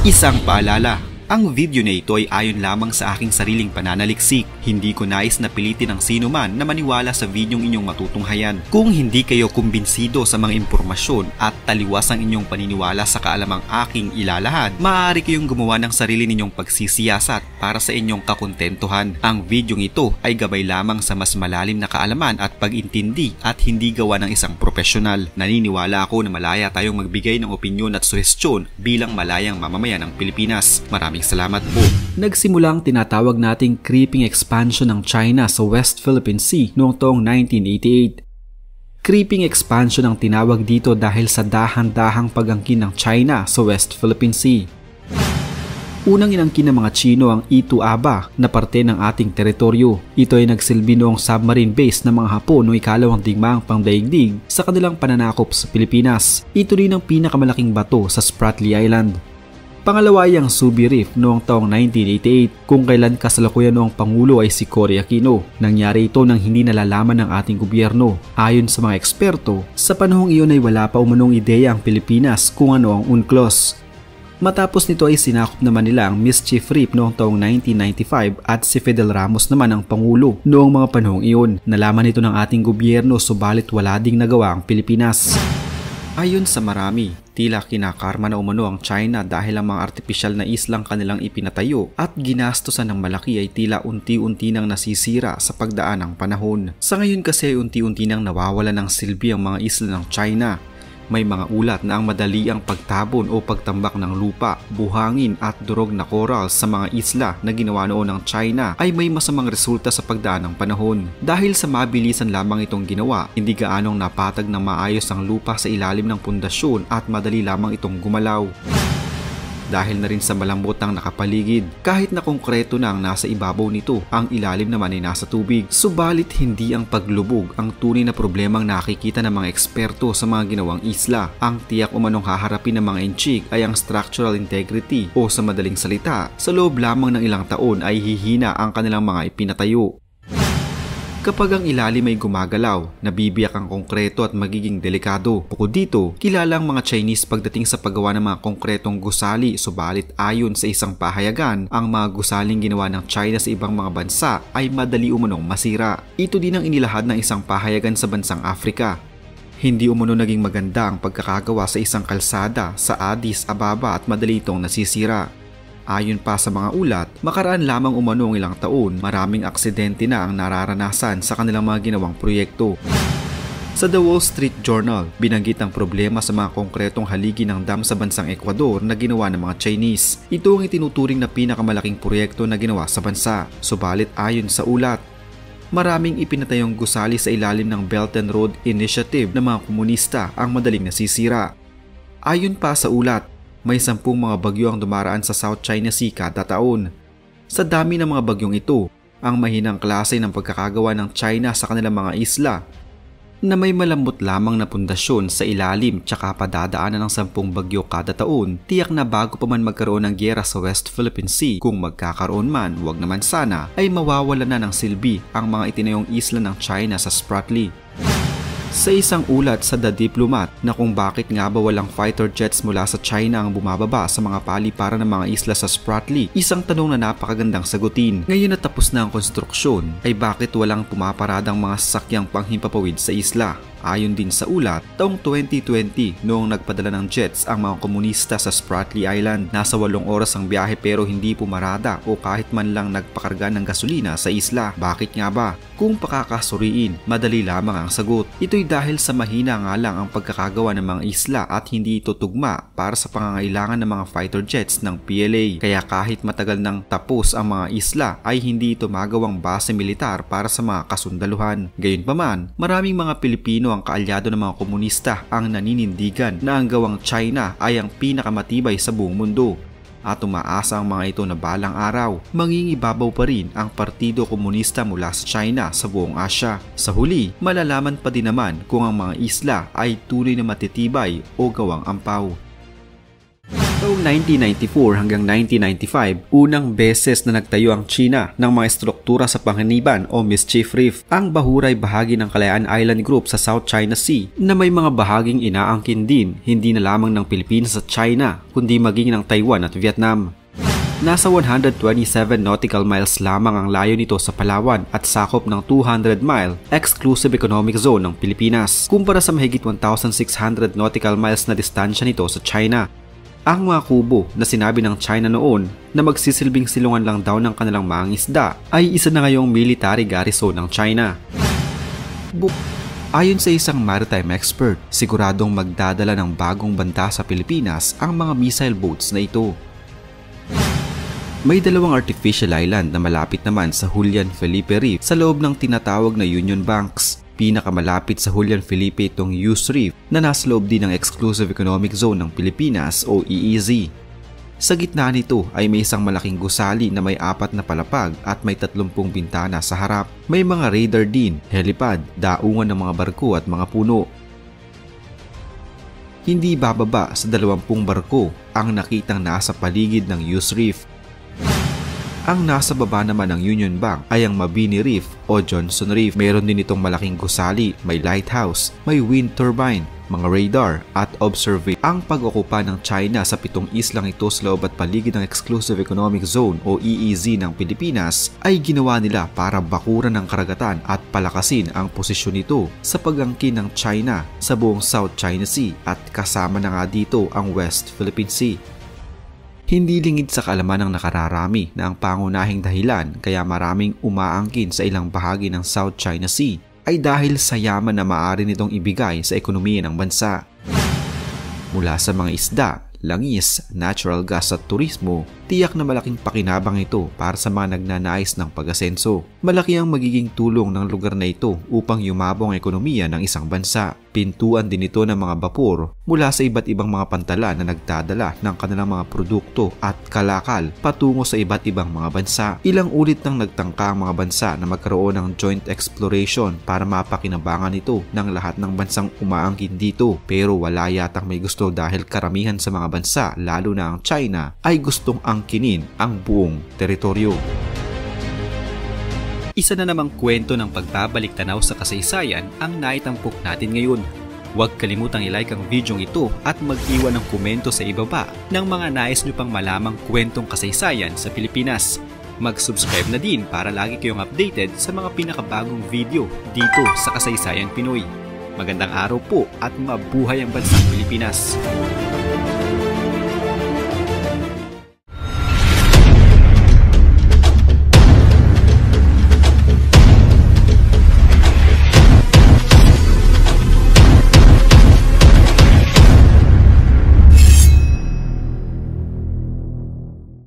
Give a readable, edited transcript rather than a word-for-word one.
Isang paalala, ang video na ito ay ayon lamang sa aking sariling pananaliksik. Hindi ko nais na pilitin ang sino man na maniwala sa videong inyong matutunghayan. Kung hindi kayo kumbinsido sa mga impormasyon at taliwas ang inyong paniniwala sa kaalamang aking ilalahad, maaari kayong gumawa ng sarili ninyong pagsisiyasat para sa inyong kakontentuhan. Ang videong ito ay gabay lamang sa mas malalim na kaalaman at pag-intindi at hindi gawa ng isang profesional. Naniniwala ako na malaya tayong magbigay ng opinyon at suhestyon bilang malayang mamamayan ng Pilipinas. Maraming salamat po. Nagsimula ang tinatawag nating creeping expansion ng China sa West Philippine Sea noong taong 1988. Creeping expansion ang tinawag dito dahil sa dahan-dahang pag-angkin ng China sa West Philippine Sea. Unang inangkin ng mga Chino ang Itu Aba na parte ng ating teritoryo. Ito ay nagsilbi noong submarine base ng mga Hapon noong ikalawang digmaang pangdaigdig sa kanilang pananakop sa Pilipinas. Ito rin ang pinakamalaking bato sa Spratly Island. Pangalawa ay ang Subi Reef noong taong 1988 kung kailan kasalukuyan noong Pangulo ay si Cory Aquino. Nangyari ito nang hindi nalalaman ng ating gobyerno. Ayon sa mga eksperto, sa panahong iyon ay wala pa umanong ideya ang Pilipinas kung ano ang UNCLOS. Matapos nito ay sinakop naman nila ang Mischief Reef noong taong 1995 at si Fidel Ramos naman ang Pangulo noong mga panahong iyon. Nalaman ito ng ating gobyerno subalit wala ding nagawa ang Pilipinas. Ayon sa marami, tila kinakarma na umano ang China dahil ang mga artipisyal na islang kanilang ipinatayo at ginastosan ng malaki ay tila unti-unti nang nasisira sa pagdaan ng panahon. Sa ngayon kasi ay unti-unti nang nawawala ng silbi ang mga isla ng China. May mga ulat na ang madali ang pagtabon o pagtambak ng lupa, buhangin at durog na coral sa mga isla na ginawa noon ng China ay may masamang resulta sa pagdaan ng panahon. Dahil sa mabilisan lamang itong ginawa, hindi gaanong napatag ng maayos ang lupa sa ilalim ng pundasyon at madali lamang itong gumalaw. Dahil na rin sa malambot ng nakapaligid, kahit na konkreto na ang nasa ibabaw nito, ang ilalim naman ay nasa tubig. Subalit hindi ang paglubog ang tunay na problemang nakikita ng mga eksperto sa mga ginawang isla. Ang tiyak umanong haharapin ng mga inchik ay ang structural integrity o sa madaling salita, sa loob lamang ng ilang taon ay hihina ang kanilang mga ipinatayo. Kapag ang ilalim ay gumagalaw, nabibiyak ang konkreto at magiging delikado. Bukod dito, kilala ang mga Chinese pagdating sa paggawa ng mga konkretong gusali, subalit ayon sa isang pahayagan, ang mga gusaling ginawa ng China sa ibang mga bansa ay madali umanong masira. Ito din ang inilahad ng isang pahayagan sa bansang Africa. Hindi umano naging maganda ang pagkakagawa sa isang kalsada sa Addis Ababa at madali itong nasisira. Ayon pa sa mga ulat, makaraan lamang umano ang ilang taon, maraming aksidente na ang nararanasan sa kanilang mga ginawang proyekto. Sa The Wall Street Journal, binanggit ang problema sa mga konkretong haligi ng dam sa bansang Ecuador na ginawa ng mga Chinese. Ito ang itinuturing na pinakamalaking proyekto na ginawa sa bansa. Subalit ayon sa ulat, maraming ipinatayong gusali sa ilalim ng Belt and Road Initiative ng mga komunista ang madaling nasisira. Ayon pa sa ulat, may 10 mga bagyo ang dumaraan sa South China Sea kada taon. Sa dami ng mga bagyong ito, ang mahinang klase ng pagkakagawa ng China sa kanilang mga isla na may malambot lamang na pundasyon sa ilalim tsaka padadaanan ng 10 bagyo kada taon, tiyak na bago pa man magkaroon ng gyera sa West Philippine Sea, kung magkakaroon man, wag naman sana, ay mawawala na ng silbi ang mga itinayong isla ng China sa Spratly. Sa isang ulat sa The Diplomat na kung bakit nga ba walang fighter jets mula sa China ang bumababa sa mga paliparan ng mga isla sa Spratly, isang tanong na napakagandang sagutin. Ngayon na tapos na ang konstruksyon, ay bakit walang pumaparadang mga sasakyang panghimpapawid sa isla? Ayon din sa ulat, taong 2020 noong nagpadala ng jets ang mga komunista sa Spratly Island. Nasa 8 oras ang biyahe pero hindi pumarada o kahit man lang nagpakarga ng gasolina sa isla. Bakit nga ba? Kung pakakasuriin, madali lamang ang sagot. Ito'y dahil sa mahina nga lang ang pagkakagawa ng mga isla at hindi ito tugma para sa pangangailangan ng mga fighter jets ng PLA. Kaya kahit matagal nang tapos ang mga isla ay hindi ito magawang base militar para sa mga kasundaluhan. Gayunpaman, maraming mga Pilipino ang kaalyado ng mga komunista ang naninindigan na ang gawang China ay ang pinakamatibay sa buong mundo. At umaasa ang mga ito na balang araw, mangingibabaw pa rin ang Partido Komunista mula sa China sa buong Asya. Sa huli, malalaman pa din naman kung ang mga isla ay tunay na matitibay o gawang ampaw. Noong 1994 hanggang 1995, unang beses na nagtayo ang China ng mga estruktura sa Panganiban o Mischief Reef. Ang Bahura ay bahagi ng Kalayaan Island Group sa South China Sea na may mga bahaging inaangkin din hindi na lamang ng Pilipinas at China kundi maging ng Taiwan at Vietnam. Nasa 127 nautical miles lamang ang layo nito sa Palawan at sakop ng 200-mile exclusive economic zone ng Pilipinas kumpara sa mahigit 1,600 nautical miles na distansya nito sa China. Ang mga kubo na sinabi ng China noon na magsisilbing silungan lang daw ng kanilang mga isda ay isa na ngayong military garrison ng China. Ayon sa isang maritime expert, siguradong magdadala ng bagong banta sa Pilipinas ang mga missile boats na ito. May dalawang artificial island na malapit naman sa Julian Felipe Reef sa loob ng tinatawag na Union Banks. Pinakamalapit sa Julian Felipe itong Hughes Reef na nasa loob din ng Exclusive Economic Zone ng Pilipinas o EEZ. Sa gitna nito ay may isang malaking gusali na may 4 na palapag at may 30 bintana sa harap. May mga radar din, helipad, daungan ng mga barko at mga puno. Hindi bababa sa 20 barko ang nakitang nasa paligid ng Hughes Reef. Ang nasa baba naman ng Union Bank ay ang Mabini Reef o Johnson Reef. Meron din itong malaking gusali, may lighthouse, may wind turbine, mga radar at observation. Ang pag-okupa ng China sa 7 islang ito sa loob at paligid ng Exclusive Economic Zone o EEZ ng Pilipinas ay ginawa nila para bakuran ng karagatan at palakasin ang posisyon nito sa pag-angkin ng China sa buong South China Sea at kasama na nga dito ang West Philippine Sea. Hindi lingid sa kaalaman ng nakararami na ang pangunahing dahilan kaya maraming umaangkin sa ilang bahagi ng South China Sea ay dahil sa yaman na maaari nitong ibigay sa ekonomiya ng bansa. Mula sa mga isda, langis, natural gas at turismo, tiyak na malaking pakinabang ito para sa mga nagnanais ng pag-asenso. Malaki ang magiging tulong ng lugar na ito upang yumabong ang ekonomiya ng isang bansa. Pintuan din ito ng mga bapor mula sa iba't ibang mga pantalan na nagdadala ng kanilang mga produkto at kalakal patungo sa iba't ibang mga bansa. Ilang ulit nang nagtangka ang mga bansa na magkaroon ng joint exploration para mapakinabangan ito ng lahat ng bansang umaangkin dito, pero wala yatang may gusto dahil karamihan sa mga bansa, lalo na ang China, ay gustong angkinin ang buong teritoryo. Isa na namang kwento ng pagbabalik tanaw sa kasaysayan ang naitampok natin ngayon. Huwag kalimutang i-like ang video ito at mag-iwan ng komento sa ibaba ng mga nais nyo pang malamang kwentong kasaysayan sa Pilipinas. Mag-subscribe na din para lagi kayong updated sa mga pinakabagong video dito sa Kasaysayan Pinoy. Magandang araw po at mabuhay ang bansang Pilipinas!